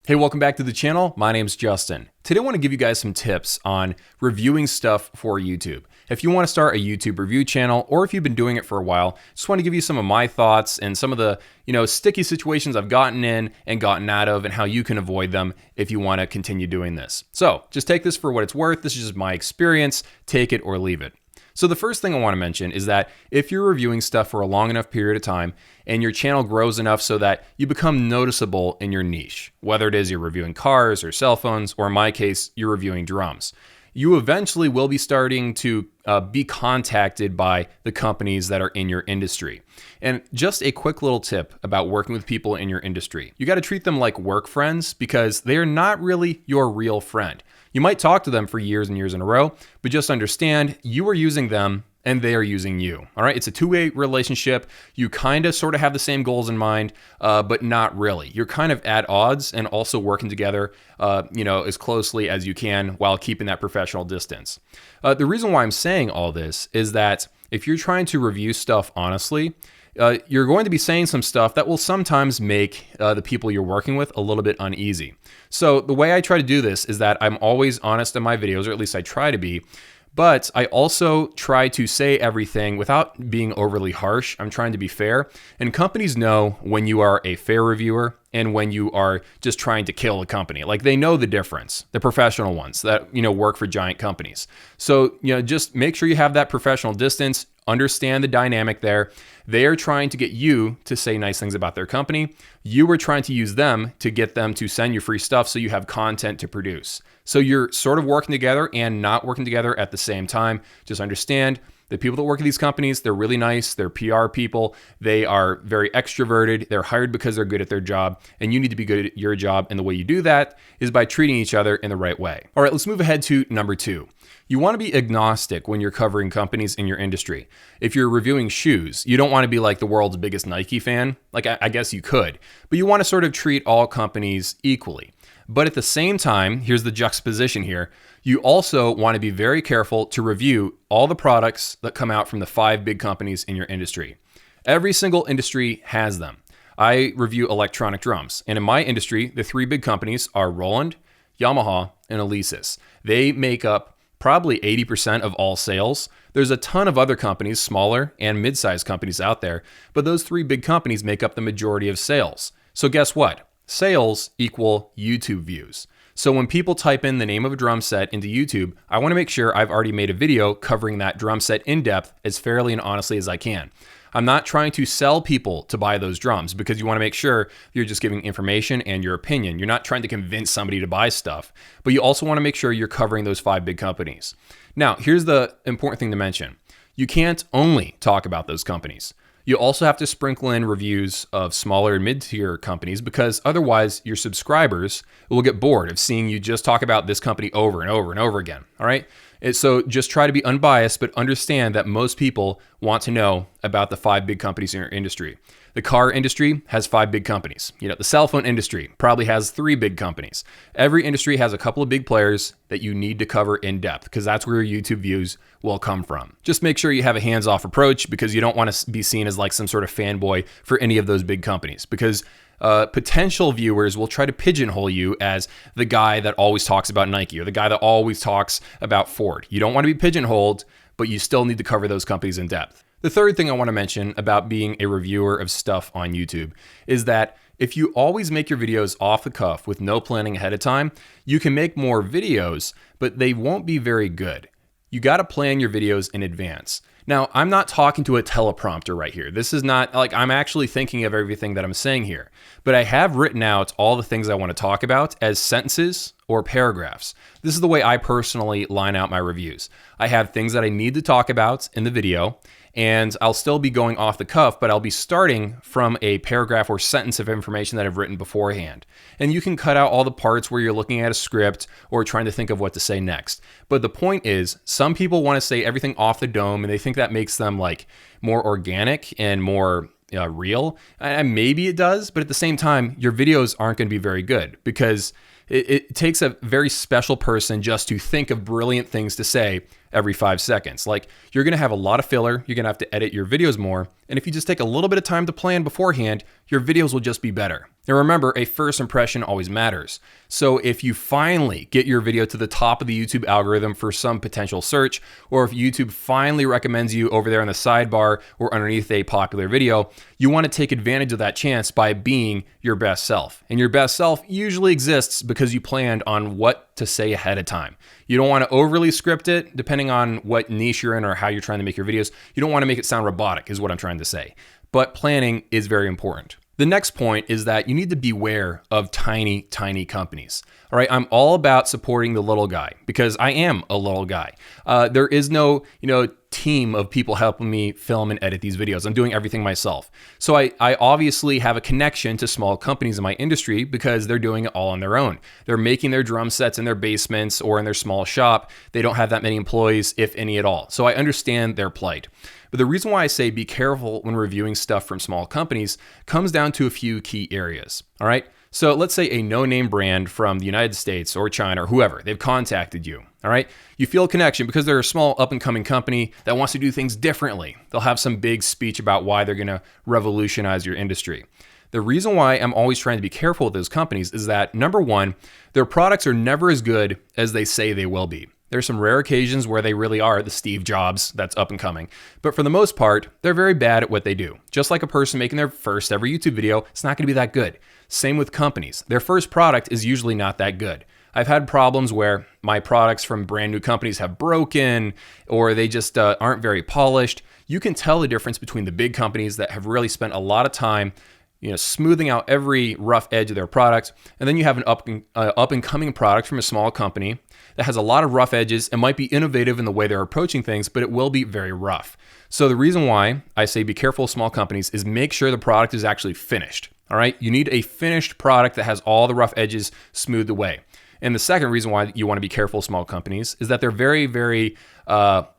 Hey, welcome back to the channel. My name's Justin. Today I want to give you guys some tips on reviewing stuff for YouTube. If you want to start a YouTube review channel, or if you've been doing it for a while, just want to give you some of my thoughts and some of the, sticky situations I've gotten in and gotten out of and how you can avoid them if you want to continue doing this. So just take this for what it's worth. This is just my experience. Take it or leave it. So the first thing I want to mention is that if you're reviewing stuff for a long enough period of time and your channel grows enough so that you become noticeable in your niche, whether it is you're reviewing cars or cell phones, or in my case, you're reviewing drums, you eventually will be starting to be contacted by the companies that are in your industry. And just a quick little tip about working with people in your industry. You got to treat them like work friends because they are not really your real friend. You might talk to them for years and years in a row, but just understand you are using them and they are using you. All right. It's a two-way relationship. You kind of sort of have the same goals in mind, but not really. You're kind of at odds and also working together, as closely as you can while keeping that professional distance. The reason why I'm saying all this is that if you're trying to review stuff honestly, you're going to be saying some stuff that will sometimes make the people you're working with a little bit uneasy. So the way I try to do this is that I'm always honest in my videos, or at least I try to be. But I also try to say everything without being overly harsh. I'm trying to be fair. And companies know when you are a fair reviewer and when you are just trying to kill a company. Like, they know the difference, the professional ones that, work for giant companies. So, just make sure you have that professional distance, understand the dynamic there. They are trying to get you to say nice things about their company. You are trying to use them to get them to send you free stuff so you have content to produce. So you're sort of working together and not working together at the same time. Just understand the people that work at these companies, they're really nice. They're PR people. They are very extroverted. They're hired because they're good at their job, and you need to be good at your job. And the way you do that is by treating each other in the right way. All right, let's move ahead to number 2. You want to be agnostic when you're covering companies in your industry. If you're reviewing shoes, you don't want to be like the world's biggest Nike fan. Like, I guess you could, but you want to sort of treat all companies equally. But at the same time, here's the juxtaposition here. You also want to be very careful to review all the products that come out from the 5 big companies in your industry. Every single industry has them. I review electronic drums, and in my industry, the 3 big companies are Roland, Yamaha, and Alesis. They make up probably 80% of all sales. There's a ton of other companies, smaller and mid-sized companies out there, but those 3 big companies make up the majority of sales. So guess what? Sales equal YouTube views. So when people type in the name of a drum set into YouTube, I want to make sure I've already made a video covering that drum set in depth as fairly and honestly as I can. I'm not trying to sell people to buy those drums, because you want to make sure you're just giving information and your opinion. You're not trying to convince somebody to buy stuff, but you also want to make sure you're covering those 5 big companies. Now, here's the important thing to mention. You can't only talk about those companies. You also have to sprinkle in reviews of smaller and mid-tier companies, because otherwise your subscribers will get bored of seeing you just talk about this company over and over and over again. All right. So just try to be unbiased, but understand that most people want to know about the 5 big companies in your industry. The car industry has 5 big companies. The cell phone industry probably has 3 big companies. Every industry has a couple of big players that you need to cover in depth, because that's where your YouTube views will come from. Just make sure you have a hands-off approach, because you don't want to be seen as like some sort of fanboy for any of those big companies, because potential viewers will try to pigeonhole you as the guy that always talks about Nike or the guy that always talks about Ford. You don't want to be pigeonholed, but you still need to cover those companies in depth. The third thing I want to mention about being a reviewer of stuff on YouTube is that if you always make your videos off the cuff with no planning ahead of time, you can make more videos, but they won't be very good. You got to plan your videos in advance. Now, I'm not talking to a teleprompter right here. This is not like I'm actually thinking of everything that I'm saying here, but I have written out all the things I want to talk about as sentences or paragraphs. This is the way I personally line out my reviews. I have things that I need to talk about in the video, and I'll still be going off the cuff, but I'll be starting from a paragraph or sentence of information that I've written beforehand. And you can cut out all the parts where you're looking at a script or trying to think of what to say next. But the point is, some people want to say everything off the dome, and they think that makes them like more organic and more real. And maybe it does, but at the same time, your videos aren't going to be very good, because It takes a very special person just to think of brilliant things to say every 5 seconds. Like, you're going to have a lot of filler. You're going to have to edit your videos more. And if you just take a little bit of time to plan beforehand, your videos will just be better. And remember, a first impression always matters. So if you finally get your video to the top of the YouTube algorithm for some potential search, or if YouTube finally recommends you over there in the sidebar or underneath a popular video, you want to take advantage of that chance by being your best self. And your best self usually exists because you planned on what to say ahead of time. You don't want to overly script it, depending on what niche you're in or how you're trying to make your videos. You don't want to make it sound robotic, is what I'm trying to say. But planning is very important. The next point is that you need to beware of tiny companies. All right, I'm all about supporting the little guy because I am a little guy. There is no, team of people helping me film and edit these videos. I'm doing everything myself. So I obviously have a connection to small companies in my industry because they're doing it all on their own. They're making their drum sets in their basements or in their small shop. They don't have that many employees, if any at all. So I understand their plight. But the reason why I say be careful when reviewing stuff from small companies comes down to a few key areas. All right. So let's say a no-name brand from the United States or China or whoever, they've contacted you. All right. You feel a connection because they're a small up-and-coming company that wants to do things differently. They'll have some big speech about why they're going to revolutionize your industry. The reason why I'm always trying to be careful with those companies is that, number one, their products are never as good as they say they will be. There's some rare occasions where they really are the Steve Jobs that's up and coming. But for the most part, they're very bad at what they do. Just like a person making their first ever YouTube video, it's not going to be that good. Same with companies. Their first product is usually not that good. I've had problems where my products from brand new companies have broken or they just aren't very polished. You can tell the difference between the big companies that have really spent a lot of time smoothing out every rough edge of their product. And then you have an up and coming product from a small company that has a lot of rough edges and might be innovative in the way they're approaching things, but it will be very rough. So the reason why I say be careful of small companies is make sure the product is actually finished. All right. You need a finished product that has all the rough edges smoothed away. And the second reason why you want to be careful of small companies is that they're very, very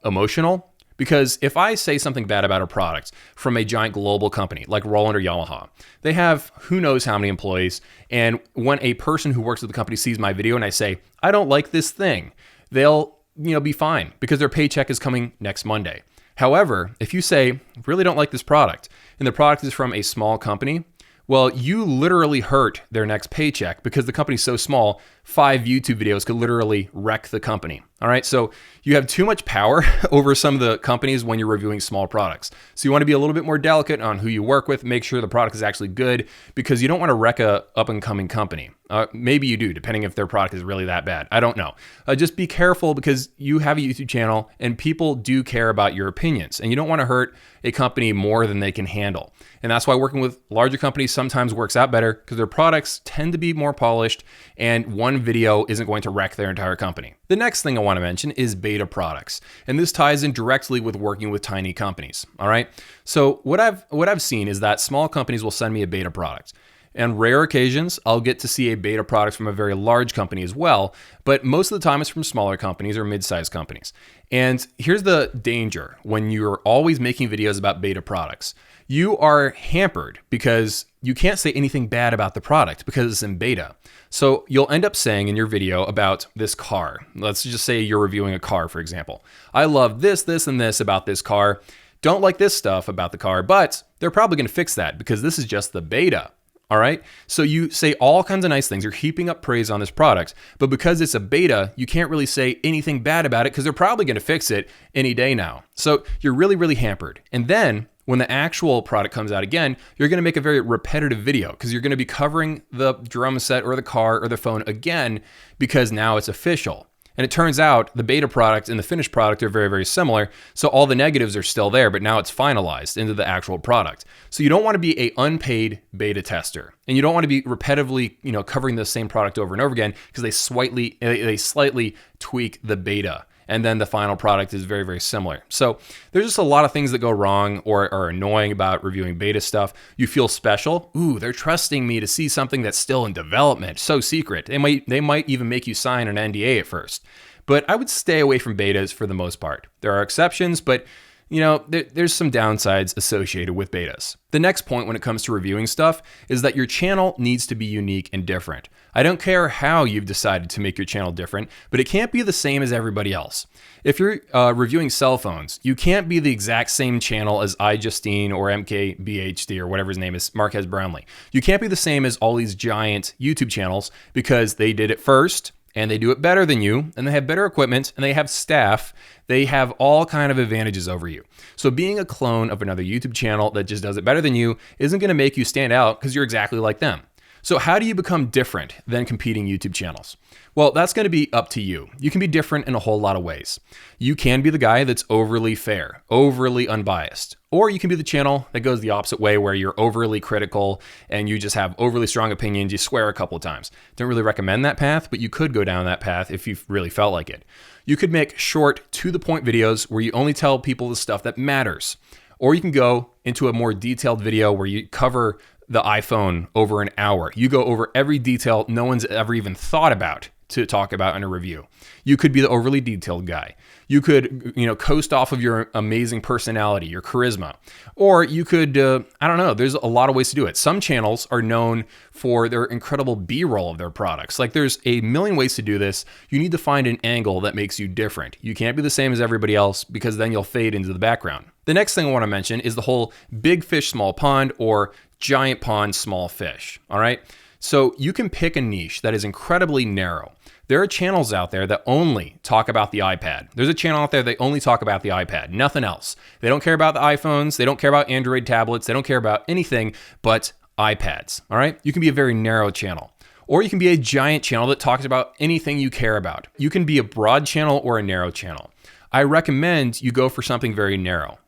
emotional. Because if I say something bad about a product from a giant global company like Roland or Yamaha, they have who knows how many employees. And when a person who works at the company sees my video and I say, I don't like this thing, they'll be fine because their paycheck is coming next Monday. However, if you say, really don't like this product, and the product is from a small company, well, you literally hurt their next paycheck because the company's so small, 5 YouTube videos could literally wreck the company. All right, so you have too much power over some of the companies when you're reviewing small products. So you want to be a little bit more delicate on who you work with, make sure the product is actually good because you don't want to wreck a up-and-coming company. Maybe you do, depending if their product is really that bad. I don't know. Just be careful because you have a YouTube channel and people do care about your opinions and you don't want to hurt a company more than they can handle. And that's why working with larger companies sometimes works out better because their products tend to be more polished and one video isn't going to wreck their entire company. The next thing I want to mention is beta products. And this ties in directly with working with tiny companies. All right. So what I've seen is that small companies will send me a beta product. On rare occasions, I'll get to see a beta product from a very large company as well, but most of the time it's from smaller companies or mid-sized companies. And here's the danger when you're always making videos about beta products. You are hampered because you can't say anything bad about the product because it's in beta. So you'll end up saying in your video about this car, let's just say you're reviewing a car, for example. I love this, and this about this car. Don't like this stuff about the car, but they're probably going to fix that because this is just the beta. All right. So you say all kinds of nice things. You're heaping up praise on this product, but because it's a beta, you can't really say anything bad about it because they're probably going to fix it any day now. So you're really, really hampered. And then when the actual product comes out again, you're going to make a very repetitive video because you're going to be covering the drum set or the car or the phone again because now it's official. And it turns out the beta product and the finished product are very, very similar. So all the negatives are still there, but now it's finalized into the actual product. So you don't want to be an unpaid beta tester. And you don't want to be repetitively, covering the same product over and over again because they slightly tweak the beta. And then the final product is very, very similar. So there's just a lot of things that go wrong or are annoying about reviewing beta stuff. You feel special. Ooh, they're trusting me to see something that's still in development. So secret. They might even make you sign an NDA at first. But I would stay away from betas for the most part. There are exceptions, but there's some downsides associated with betas. The next point when it comes to reviewing stuff is that your channel needs to be unique and different. I don't care how you've decided to make your channel different, but it can't be the same as everybody else. If you're reviewing cell phones, you can't be the exact same channel as iJustine or MKBHD or whatever his name is, Marquez Brownlee. You can't be the same as all these giant YouTube channels because they did it first and they do it better than you, and they have better equipment, and they have staff. They have all kind of advantages over you. So being a clone of another YouTube channel that just does it better than you isn't going to make you stand out because you're exactly like them. So how do you become different than competing YouTube channels? Well, that's going to be up to you. You can be different in a whole lot of ways. You can be the guy that's overly fair, overly unbiased, or you can be the channel that goes the opposite way where you're overly critical and you just have overly strong opinions. You swear a couple of times. Don't really recommend that path, but you could go down that path if you really felt like it. You could make short, to the point videos where you only tell people the stuff that matters. Or you can go into a more detailed video where you cover the iPhone over an hour. You go over every detail no one's ever even thought about to talk about in a review. You could be the overly detailed guy. You could, coast off of your amazing personality, your charisma. Or you could, I don't know, there's a lot of ways to do it. Some channels are known for their incredible B-roll of their products. Like there's a million ways to do this. You need to find an angle that makes you different. You can't be the same as everybody else because then you'll fade into the background. The next thing I want to mention is the whole big fish, small pond or giant pond, small fish. All right. So you can pick a niche that is incredibly narrow. There are channels out there that only talk about the iPad. There's a channel out there that only talk about the iPad, nothing else. They don't care about the iPhones. They don't care about Android tablets. They don't care about anything but iPads. All right. You can be a very narrow channel. Or you can be a giant channel that talks about anything you care about. You can be a broad channel or a narrow channel. I recommend you go for something very narrow.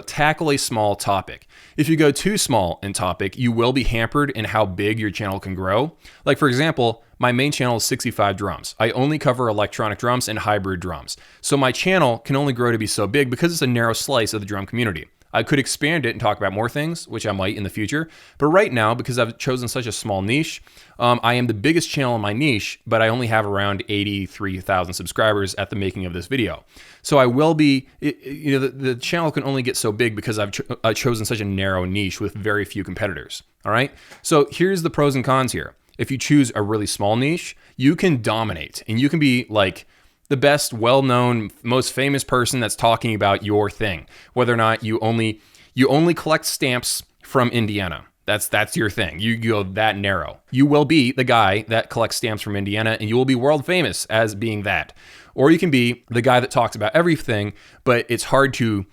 Tackle a small topic. If you go too small in topic, you will be hampered in how big your channel can grow. Like for example, my main channel is 65 drums. I only cover electronic drums and hybrid drums. So my channel can only grow to be so big because it's a narrow slice of the drum community. I could expand it and talk about more things, which I might in the future. But right now, because I've chosen such a small niche, I am the biggest channel in my niche, but I only have around 83,000 subscribers at the making of this video. So I will be, the channel can only get so big because I've chosen such a narrow niche with very few competitors. All right. So here's the pros and cons here. If you choose a really small niche, you can dominate and you can be like the best, well-known, most famous person that's talking about your thing. Whether or not you only collect stamps from Indiana. That's your thing. You go that narrow. You will be the guy that collects stamps from Indiana and you will be world famous as being that. Or you can be the guy that talks about everything, but it's hard to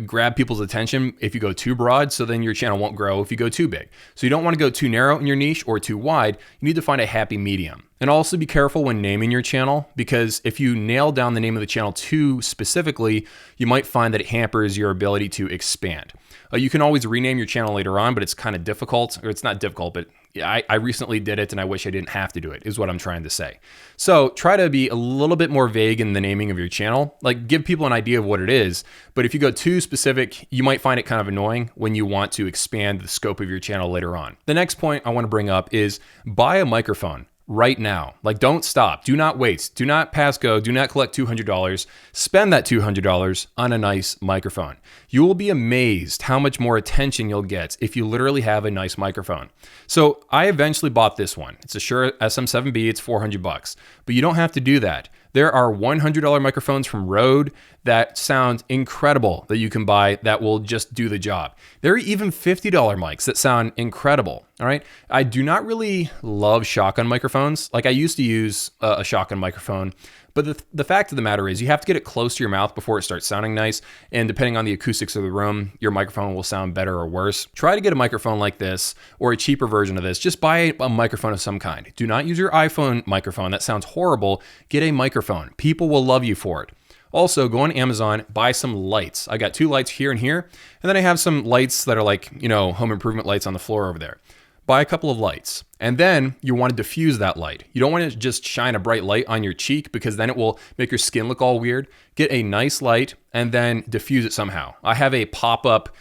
grab people's attention if you go too broad, so then your channel won't grow if you go too big. So you don't want to go too narrow in your niche or too wide. You need to find a happy medium. And also be careful when naming your channel, because if you nail down the name of the channel too specifically, you might find that it hampers your ability to expand. You can always rename your channel later on, but it's kind of difficult, or it's not difficult, but I recently did it and I wish I didn't have to do it, is what I'm trying to say. So try to be a little bit more vague in the naming of your channel, like give people an idea of what it is. But if you go too specific, you might find it kind of annoying when you want to expand the scope of your channel later on. The next point I want to bring up is buy a microphone right now. Like don't stop, do not wait, do not pass go, do not collect $200. Spend that $200 on a nice microphone. You will be amazed how much more attention you'll get if you literally have a nice microphone. So I eventually bought this one. It's a Shure SM7B, it's $400, but you don't have to do that. There are $100 microphones from Rode that sound incredible that you can buy that will just do the job. There are even $50 mics that sound incredible. All right. I do not really love shotgun microphones. Like I used to use a shotgun microphone, but the fact of the matter is you have to get it close to your mouth before it starts sounding nice. And depending on the acoustics of the room, your microphone will sound better or worse. Try to get a microphone like this or a cheaper version of this. Just buy a microphone of some kind. Do not use your iPhone microphone. That sounds horrible. Get a microphone. People will love you for it. Also, go on Amazon, buy some lights. I got 2 lights here and here, and then I have some lights that are like, home improvement lights on the floor over there. Buy a couple of lights, and then you want to diffuse that light. You don't want to just shine a bright light on your cheek because then it will make your skin look all weird. Get a nice light and then diffuse it somehow. I have a pop-up,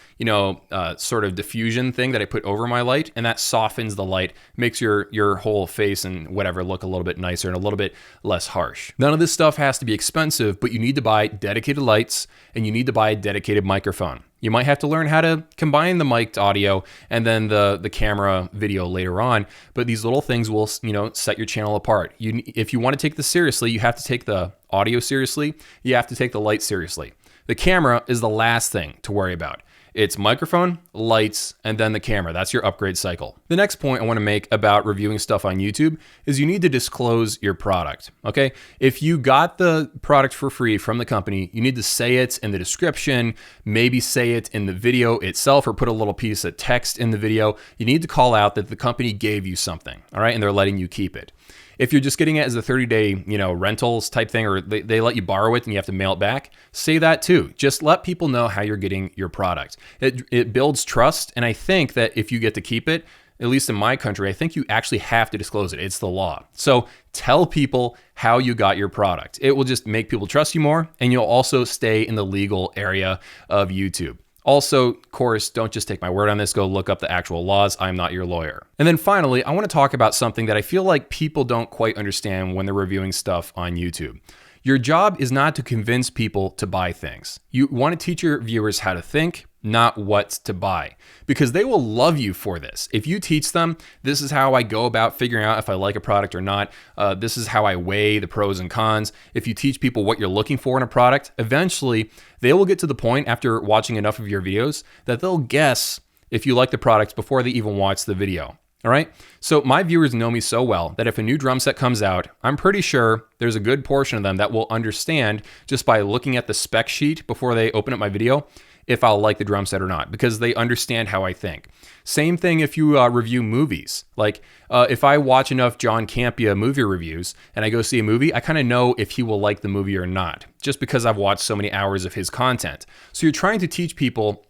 sort of diffusion thing that I put over my light, and that softens the light, makes your whole face and whatever look a little bit nicer and a little bit less harsh. None of this stuff has to be expensive, but you need to buy dedicated lights and you need to buy a dedicated microphone. You might have to learn how to combine the mic'd audio and then the camera video later on, but these little things will, set your channel apart. If you want to take this seriously, you have to take the audio seriously. You have to take the light seriously. The camera is the last thing to worry about. It's microphone, lights, and then the camera. That's your upgrade cycle. The next point I want to make about reviewing stuff on YouTube is you need to disclose your product, okay? If you got the product for free from the company, you need to say it in the description, maybe say it in the video itself or put a little piece of text in the video. You need to call out that the company gave you something, all right? And they're letting you keep it. If you're just getting it as a 30-day, rentals type thing, or they let you borrow it and you have to mail it back, say that too. Just let people know how you're getting your product. It builds trust, and I think that if you get to keep it, at least in my country, I think you actually have to disclose it. It's the law. So tell people how you got your product. It will just make people trust you more, and you'll also stay in the legal area of YouTube. Also, of course, don't just take my word on this. Go look up the actual laws. I'm not your lawyer. And then finally, I want to talk about something that I feel like people don't quite understand when they're reviewing stuff on YouTube. Your job is not to convince people to buy things. You want to teach your viewers how to think, not what to buy, because they will love you for this. If you teach them, this is how I go about figuring out if I like a product or not. This is how I weigh the pros and cons. If you teach people what you're looking for in a product, eventually they will get to the point after watching enough of your videos that they'll guess if you like the product before they even watch the video. All right. So my viewers know me so well that if a new drum set comes out, I'm pretty sure there's a good portion of them that will understand just by looking at the spec sheet before they open up my video if I'll like the drum set or not, because they understand how I think. Same thing if you review movies. Like if I watch enough John Campea movie reviews and I go see a movie, I kind of know if he will like the movie or not, just because I've watched so many hours of his content. So you're trying to teach people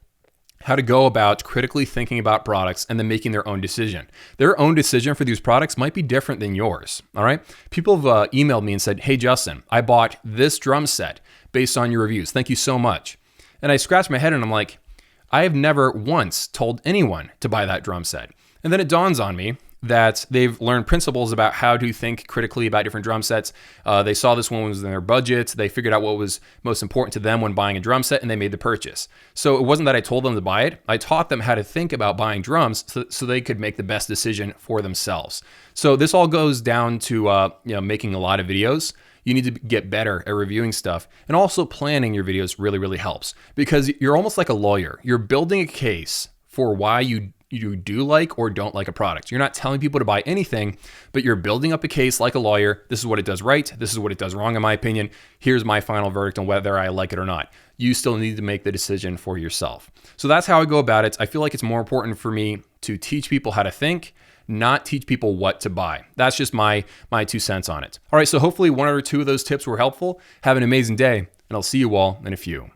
how to go about critically thinking about products and then making their own decision. Their own decision for these products might be different than yours, all right? People have emailed me and said, hey, Justin, I bought this drum set based on your reviews. Thank you so much. And I scratched my head and I'm like, I have never once told anyone to buy that drum set. And then it dawns on me that they've learned principles about how to think critically about different drum sets. They saw this one was in their budget. They figured out what was most important to them when buying a drum set, and they made the purchase. So it wasn't that I told them to buy it. I taught them how to think about buying drums so they could make the best decision for themselves. So this all goes down to making a lot of videos. You need to get better at reviewing stuff, and also planning your videos really, really helps, because you're almost like a lawyer. You're building a case for why you do like or don't like a product. You're not telling people to buy anything, but you're building up a case like a lawyer. This is what it does right. This is what it does wrong, in my opinion. Here's my final verdict on whether I like it or not. You still need to make the decision for yourself. So that's how I go about it. I feel like it's more important for me to teach people how to think, not teach people what to buy. That's just my 2 cents on it. All right, so hopefully one or two of those tips were helpful. Have an amazing day, and I'll see you all in a few.